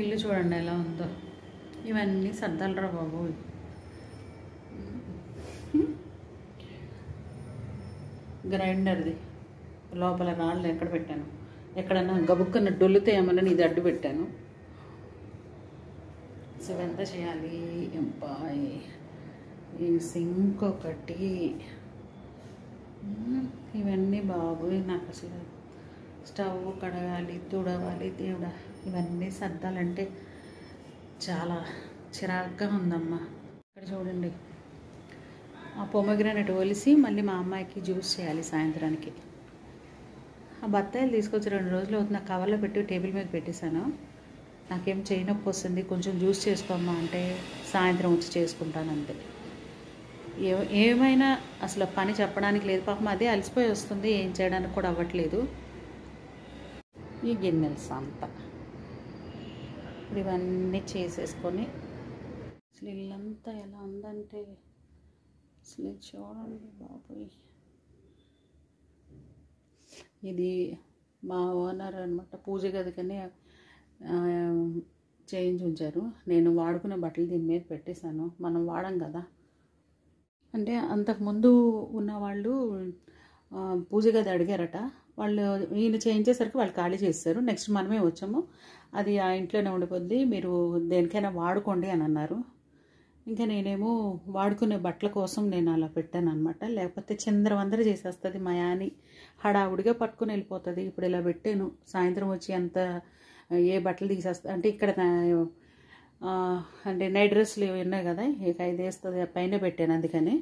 ఇల్లు చూడండి ఎలా ఉందో. ఇవన్నీ సర్దాలరా బాబు. గ్రైండర్ది లోపల రాళ్ళు ఎక్కడ పెట్టాను, ఎక్కడన్నా గబుక్కన్న డొల్లితే ఏమన్నా ఇది అడ్డు పెట్టాను. సో ఎంత చేయాలి అబ్బాయి. ఈ సింక్ ఒకటి, ఇవన్నీ బాబు. నాకు అసలు స్టవ్ కడగాలి, తుడవాలి, దేవుడా ఇవన్నీ సర్దాలంటే చాలా చిరాగ్గా ఉందమ్మా. ఇక్కడ చూడండి, ఆ పొమగ్రానైట్ ఒలిసి మళ్ళీ మా అమ్మాయికి జ్యూస్ చేయాలి సాయంత్రానికి. ఆ బత్తాయిలు తీసుకొచ్చి 2 రోజులు అవుతుంది. నా కవర్లో పెట్టి టేబుల్ మీద పెట్టేశాను. నాకేం చేయనొప్పి వస్తుంది, కొంచెం జ్యూస్ చేసుకోమ్మా అంటే సాయంత్రం వచ్చి చేసుకుంటాను అంతే. ఏమైనా అసలు పని చెప్పడానికి లేదు. పాపం అదే అలసిపోయి వస్తుంది, ఏం చేయడానికి కూడా అవ్వట్లేదు. ఈ గిన్నెలు అంతా ఇప్పుడు ఇవన్నీ చేసేసుకొని, అసలు ఇల్లంతా ఎలా ఉందంటే అసలు చూడండి బాబోయ్. ఇది మా ఓనర్ అనమాట, పూజ గదికని చేంజ్ ఉంచారు. నేను వాడుకునే బట్టలు దీని మీద పెట్టేశాను. మనం వాడం కదా, అంటే అంతకుముందు ఉన్నవాళ్ళు పూజ గది అడిగారట. వాళ్ళు ఈయన చేయించేసరికి వాళ్ళు ఖాళీ చేస్తారు. నెక్స్ట్ మనమే వచ్చాము, అది ఆ ఇంట్లోనే ఉండిపోద్ది, మీరు దేనికైనా వాడుకోండి అని అన్నారు. ఇంకా నేనేమో వాడుకునే బట్టల కోసం నేను అలా పెట్టాను అనమాట. లేకపోతే చిందరవందర చేసేస్తుంది మా యాని, హడావుడిగా పట్టుకుని వెళ్ళిపోతుంది. ఇప్పుడు ఇలా పెట్టాను, సాయంత్రం వచ్చి అంత ఏ బట్టలు తీసేస్తా అంటే ఇక్కడ అంటే నైట్ డ్రెస్సులు ఉన్నాయి కదా, ఇక 5 వేస్తుంది పైన పెట్టాను. అందుకని